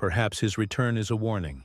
Perhaps his return is a warning.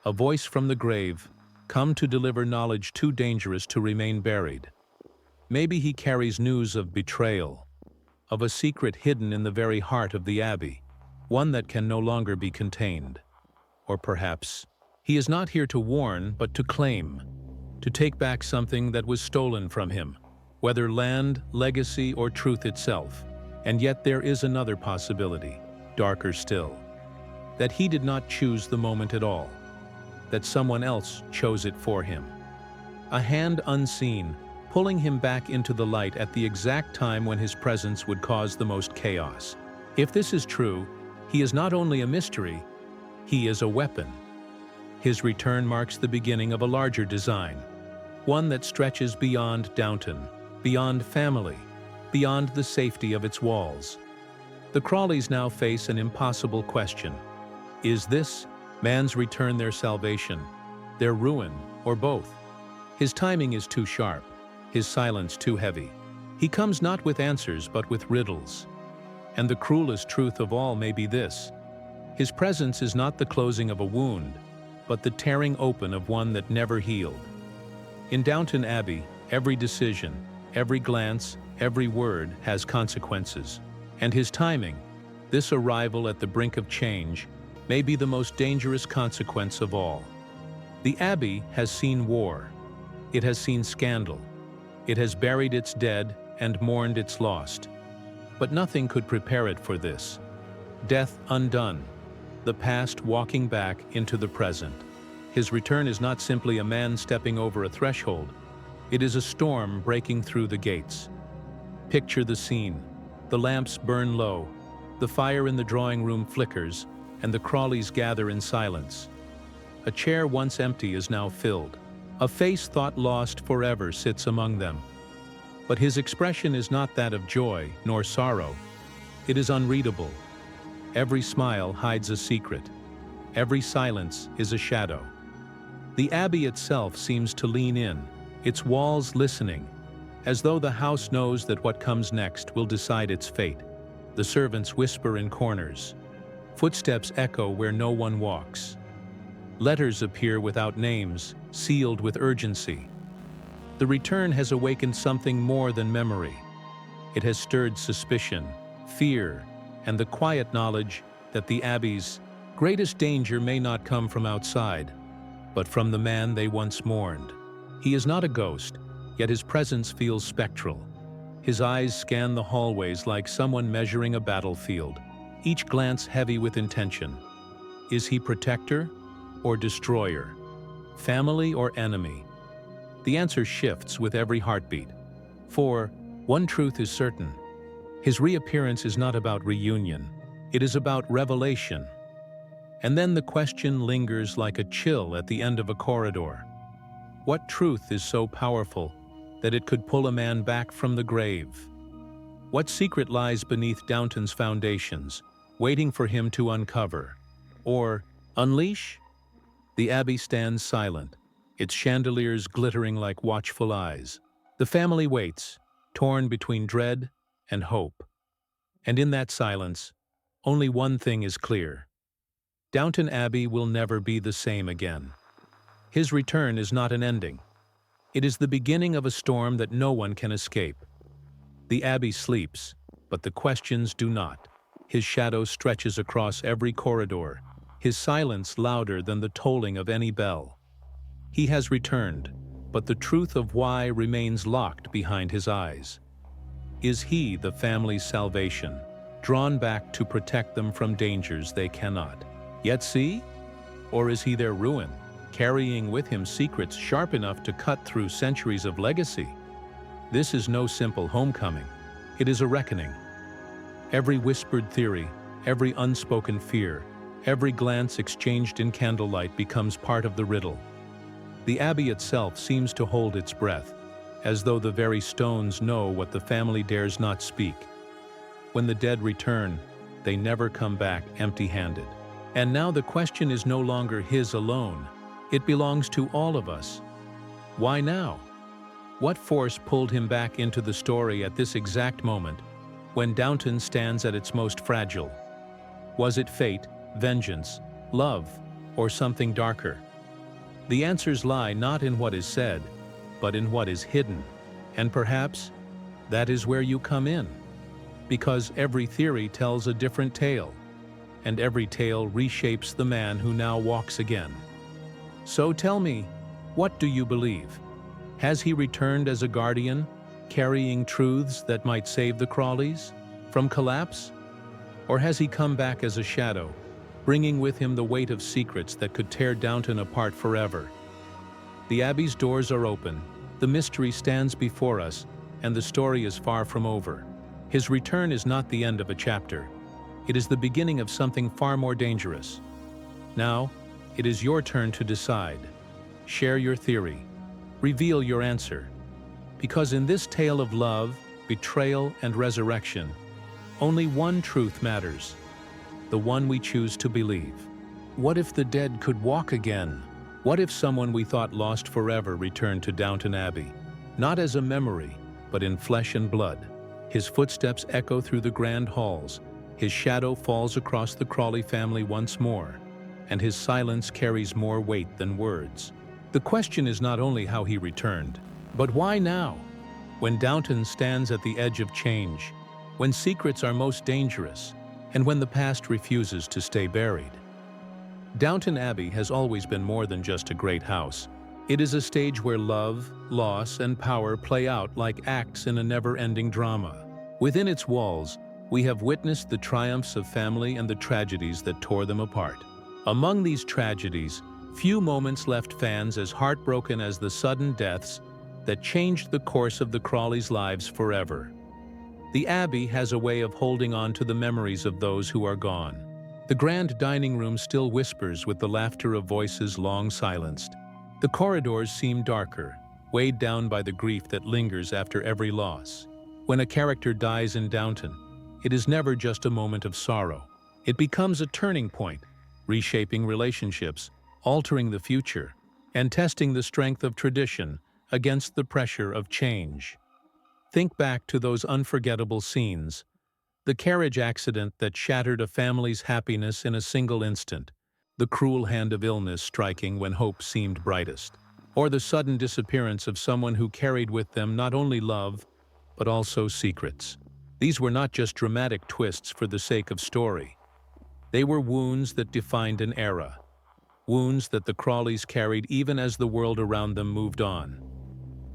A voice from the grave, come to deliver knowledge too dangerous to remain buried. Maybe he carries news of betrayal, of a secret hidden in the very heart of the Abbey, one that can no longer be contained. Or perhaps he is not here to warn, but to claim, to take back something that was stolen from him, whether land, legacy, or truth itself. And yet there is another possibility, darker still, that he did not choose the moment at all, that someone else chose it for him. A hand unseen, pulling him back into the light at the exact time when his presence would cause the most chaos. If this is true, he is not only a mystery, he is a weapon. His return marks the beginning of a larger design, one that stretches beyond Downton, beyond family, beyond the safety of its walls. The Crawleys now face an impossible question. Is this man's return their salvation, their ruin, or both? His timing is too sharp, his silence too heavy. He comes not with answers but with riddles. And the cruelest truth of all may be this: his presence is not the closing of a wound, but the tearing open of one that never healed. In Downton Abbey, every decision, every glance, every word has consequences. And his timing, this arrival at the brink of change, may be the most dangerous consequence of all. The Abbey has seen war. It has seen scandal. It has buried its dead and mourned its lost. But nothing could prepare it for this. Death undone, the past walking back into the present. His return is not simply a man stepping over a threshold. It is a storm breaking through the gates. Picture the scene. The lamps burn low, the fire in the drawing room flickers, and the Crawleys gather in silence. A chair once empty is now filled. A face thought lost forever sits among them. But his expression is not that of joy nor sorrow. It is unreadable. Every smile hides a secret. Every silence is a shadow. The Abbey itself seems to lean in, its walls listening, as though the house knows that what comes next will decide its fate. The servants whisper in corners. Footsteps echo where no one walks. Letters appear without names, sealed with urgency. The return has awakened something more than memory. It has stirred suspicion, fear, and the quiet knowledge that the Abbey's greatest danger may not come from outside, but from the man they once mourned. He is not a ghost, yet his presence feels spectral. His eyes scan the hallways like someone measuring a battlefield, each glance heavy with intention. Is he protector or destroyer? Family or enemy? The answer shifts with every heartbeat. For one truth is certain: his reappearance is not about reunion, it is about revelation. And then the question lingers like a chill at the end of a corridor. What truth is so powerful that it could pull a man back from the grave? What secret lies beneath Downton's foundations, waiting for him to uncover? Or unleash? The Abbey stands silent, its chandeliers glittering like watchful eyes. The family waits, torn between dread and hope. And in that silence, only one thing is clear: Downton Abbey will never be the same again. His return is not an ending. It is the beginning of a storm that no one can escape. The Abbey sleeps, but the questions do not. His shadow stretches across every corridor, his silence louder than the tolling of any bell. He has returned, but the truth of why remains locked behind his eyes. Is he the family's salvation, drawn back to protect them from dangers they cannot yet see? Or is he their ruin, carrying with him secrets sharp enough to cut through centuries of legacy? This is no simple homecoming. It is a reckoning. Every whispered theory, every unspoken fear, every glance exchanged in candlelight becomes part of the riddle. The Abbey itself seems to hold its breath, as though the very stones know what the family dares not speak. When the dead return, they never come back empty-handed. And now the question is no longer his alone. It belongs to all of us. Why now? What force pulled him back into the story at this exact moment, when Downton stands at its most fragile? Was it fate, vengeance, love, or something darker? The answers lie not in what is said, but in what is hidden. And perhaps that is where you come in. Because every theory tells a different tale, and every tale reshapes the man who now walks again. So tell me, what do you believe? Has he returned as a guardian, carrying truths that might save the Crawleys from collapse? Or has he come back as a shadow, bringing with him the weight of secrets that could tear Downton apart forever? The Abbey's doors are open, the mystery stands before us, and the story is far from over. His return is not the end of a chapter. It is the beginning of something far more dangerous. Now, it is your turn to decide. Share your theory. Reveal your answer. Because in this tale of love, betrayal, and resurrection, only one truth matters, the one we choose to believe. What if the dead could walk again? What if someone we thought lost forever returned to Downton Abbey? Not as a memory, but in flesh and blood. His footsteps echo through the grand halls, his shadow falls across the Crawley family once more, and his silence carries more weight than words. The question is not only how he returned, but why now? When Downton stands at the edge of change, when secrets are most dangerous, and when the past refuses to stay buried. Downton Abbey has always been more than just a great house. It is a stage where love, loss, and power play out like acts in a never-ending drama. Within its walls, we have witnessed the triumphs of family and the tragedies that tore them apart. Among these tragedies, few moments left fans as heartbroken as the sudden deaths that changed the course of the Crawleys' lives forever. The Abbey has a way of holding on to the memories of those who are gone. The grand dining room still whispers with the laughter of voices long silenced. The corridors seem darker, weighed down by the grief that lingers after every loss. When a character dies in Downton, it is never just a moment of sorrow. It becomes a turning point, reshaping relationships, altering the future, and testing the strength of tradition against the pressure of change. Think back to those unforgettable scenes. The carriage accident that shattered a family's happiness in a single instant, the cruel hand of illness striking when hope seemed brightest, or the sudden disappearance of someone who carried with them not only love, but also secrets. These were not just dramatic twists for the sake of story. They were wounds that defined an era, wounds that the Crawleys carried even as the world around them moved on.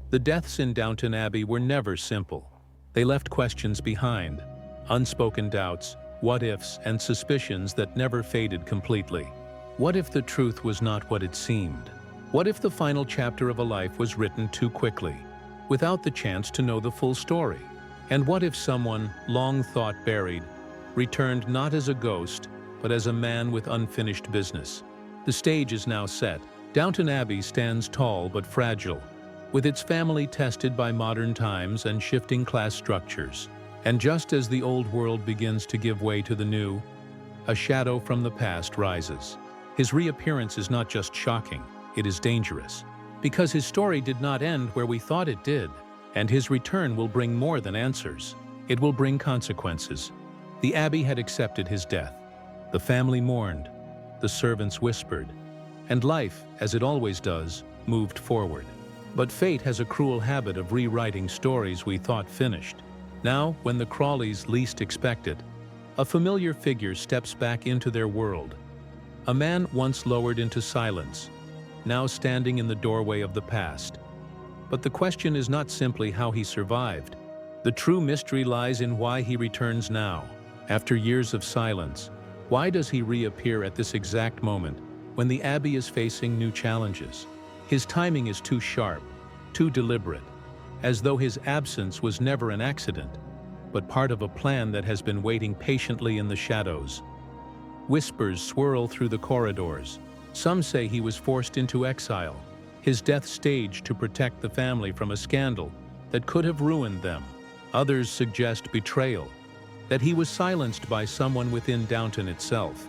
The deaths in Downton Abbey were never simple. They left questions behind, unspoken doubts, what-ifs, and suspicions that never faded completely. What if the truth was not what it seemed? What if the final chapter of a life was written too quickly, without the chance to know the full story? And what if someone, long thought buried, returned not as a ghost, but as a man with unfinished business? The stage is now set. Downton Abbey stands tall but fragile, with its family tested by modern times and shifting class structures. And just as the old world begins to give way to the new, a shadow from the past rises. His reappearance is not just shocking, it is dangerous. Because his story did not end where we thought it did, and his return will bring more than answers. It will bring consequences. The Abbey had accepted his death. The family mourned, the servants whispered, and life, as it always does, moved forward. But fate has a cruel habit of rewriting stories we thought finished. Now, when the Crawleys least expect it, a familiar figure steps back into their world. A man once lowered into silence, now standing in the doorway of the past. But the question is not simply how he survived. The true mystery lies in why he returns now. After years of silence, why does he reappear at this exact moment when the Abbey is facing new challenges? His timing is too sharp, too deliberate, as though his absence was never an accident, but part of a plan that has been waiting patiently in the shadows. Whispers swirl through the corridors. Some say he was forced into exile, his death staged to protect the family from a scandal that could have ruined them. Others suggest betrayal, that he was silenced by someone within Downton itself,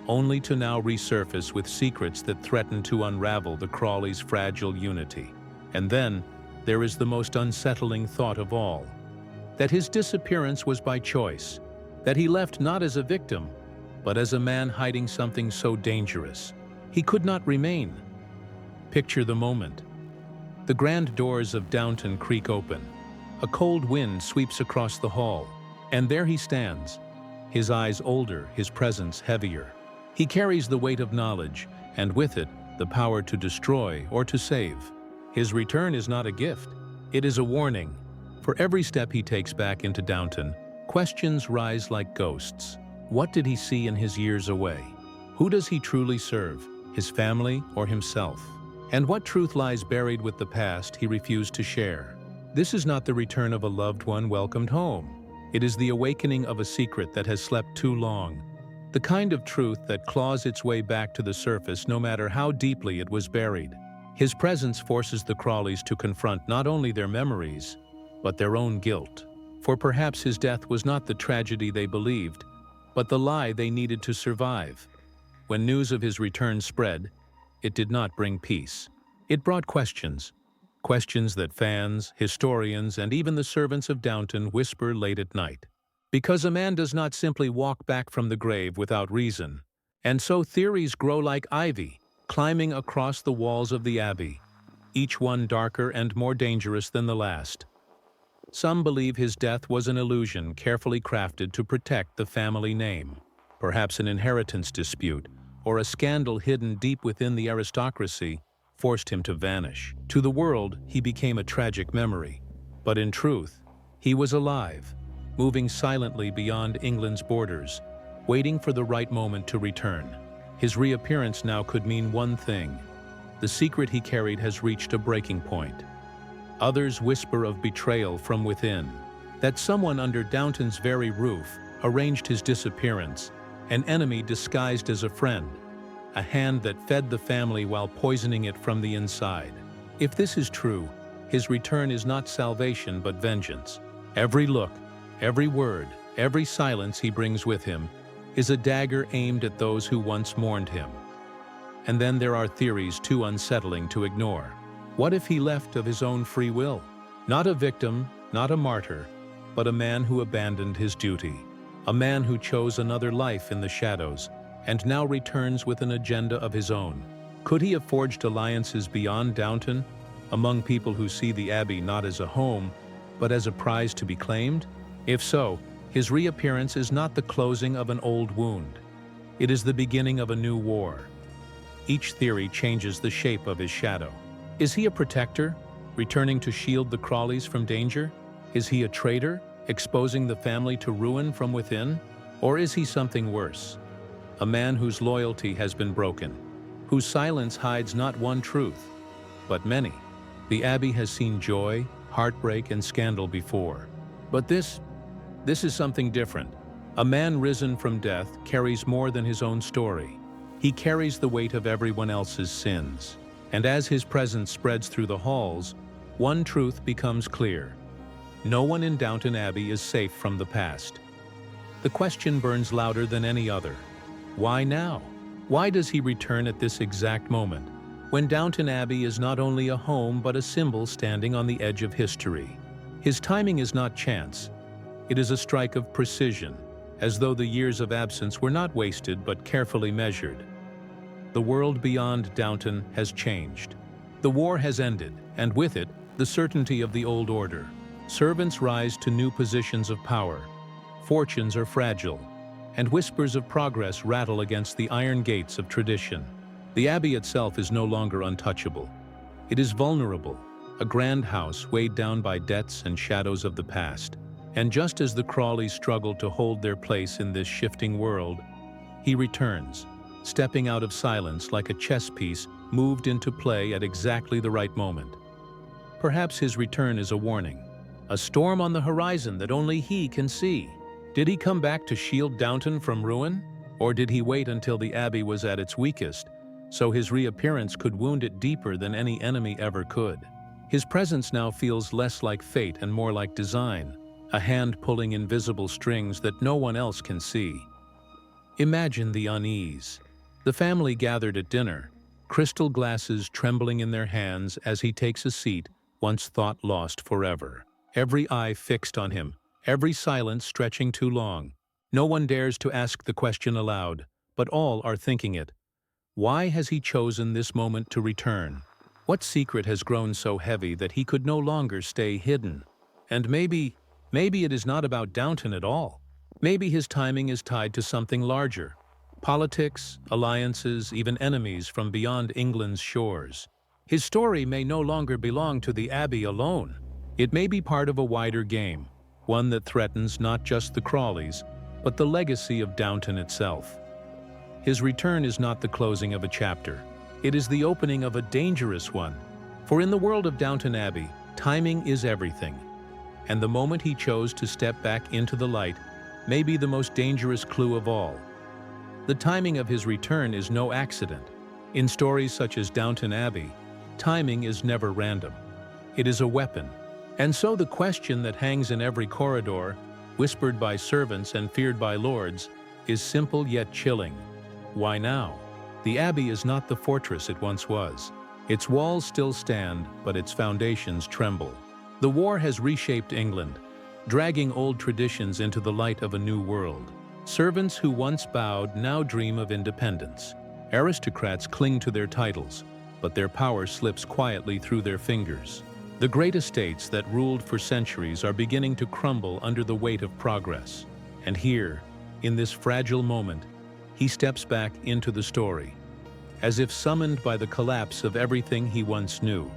only to now resurface with secrets that threaten to unravel the Crawleys' fragile unity. And then, there is the most unsettling thought of all, that his disappearance was by choice, that he left not as a victim, but as a man hiding something so dangerous. He could not remain. Picture the moment. The grand doors of Downton creak open. A cold wind sweeps across the hall, and there he stands, his eyes older, his presence heavier. He carries the weight of knowledge, and with it, the power to destroy or to save. His return is not a gift. It is a warning. For every step he takes back into Downton, questions rise like ghosts. What did he see in his years away? Who does he truly serve, his family or himself? And what truth lies buried with the past he refused to share? This is not the return of a loved one welcomed home. It is the awakening of a secret that has slept too long. The kind of truth that claws its way back to the surface no matter how deeply it was buried. His presence forces the Crawleys to confront not only their memories, but their own guilt. For perhaps his death was not the tragedy they believed, but the lie they needed to survive. When news of his return spread, it did not bring peace. It brought questions. Questions that fans, historians, and even the servants of Downton whisper late at night. Because a man does not simply walk back from the grave without reason. And so theories grow like ivy, climbing across the walls of the abbey, each one darker and more dangerous than the last. Some believe his death was an illusion carefully crafted to protect the family name, perhaps an inheritance dispute, or a scandal hidden deep within the aristocracy forced him to vanish. To the world, he became a tragic memory. But in truth, he was alive, moving silently beyond England's borders, waiting for the right moment to return. His reappearance now could mean one thing. The secret he carried has reached a breaking point. Others whisper of betrayal from within, that someone under Downton's very roof arranged his disappearance, an enemy disguised as a friend, a hand that fed the family while poisoning it from the inside. If this is true, his return is not salvation but vengeance. Every look, every word, every silence he brings with him is a dagger aimed at those who once mourned him. And then there are theories too unsettling to ignore. What if he left of his own free will? Not a victim, not a martyr, but a man who abandoned his duty. A man who chose another life in the shadows, and now returns with an agenda of his own. Could he have forged alliances beyond Downton, among people who see the Abbey not as a home, but as a prize to be claimed? If so, his reappearance is not the closing of an old wound. It is the beginning of a new war. Each theory changes the shape of his shadow. Is he a protector, returning to shield the Crawleys from danger? Is he a traitor, exposing the family to ruin from within? Or is he something worse? A man whose loyalty has been broken, whose silence hides not one truth, but many. The Abbey has seen joy, heartbreak, and scandal before. But this is something different. A man risen from death carries more than his own story. He carries the weight of everyone else's sins. And as his presence spreads through the halls, one truth becomes clear. No one in Downton Abbey is safe from the past. The question burns louder than any other. Why now? Why does he return at this exact moment, when Downton Abbey is not only a home but a symbol standing on the edge of history? His timing is not chance. It is a strike of precision, as though the years of absence were not wasted but carefully measured. The world beyond Downton has changed. The war has ended, and with it, the certainty of the old order. Servants rise to new positions of power. Fortunes are fragile, and whispers of progress rattle against the iron gates of tradition. The Abbey itself is no longer untouchable. It is vulnerable, a grand house weighed down by debts and shadows of the past. And just as the Crawleys struggle to hold their place in this shifting world, he returns, stepping out of silence like a chess piece moved into play at exactly the right moment. Perhaps his return is a warning, a storm on the horizon that only he can see. Did he come back to shield Downton from ruin? Or did he wait until the Abbey was at its weakest, so his reappearance could wound it deeper than any enemy ever could? His presence now feels less like fate and more like design, a hand pulling invisible strings that no one else can see. Imagine the unease. The family gathered at dinner, crystal glasses trembling in their hands as he takes a seat once thought lost forever. Every eye fixed on him, every silence stretching too long. No one dares to ask the question aloud, but all are thinking it. Why has he chosen this moment to return? What secret has grown so heavy that he could no longer stay hidden? And maybe it is not about Downton at all. Maybe his timing is tied to something larger. Politics, alliances, even enemies from beyond England's shores. His story may no longer belong to the Abbey alone. It may be part of a wider game, one that threatens not just the Crawleys, but the legacy of Downton itself. His return is not the closing of a chapter. It is the opening of a dangerous one. For in the world of Downton Abbey, timing is everything. And the moment he chose to step back into the light may be the most dangerous clue of all. The timing of his return is no accident. In stories such as Downton Abbey, timing is never random. It is a weapon. And so the question that hangs in every corridor, whispered by servants and feared by lords, is simple yet chilling. Why now? The Abbey is not the fortress it once was. Its walls still stand, but its foundations tremble. The war has reshaped England, dragging old traditions into the light of a new world. Servants who once bowed now dream of independence. Aristocrats cling to their titles, but their power slips quietly through their fingers. The great estates that ruled for centuries are beginning to crumble under the weight of progress. And here, in this fragile moment, he steps back into the story, as if summoned by the collapse of everything he once knew.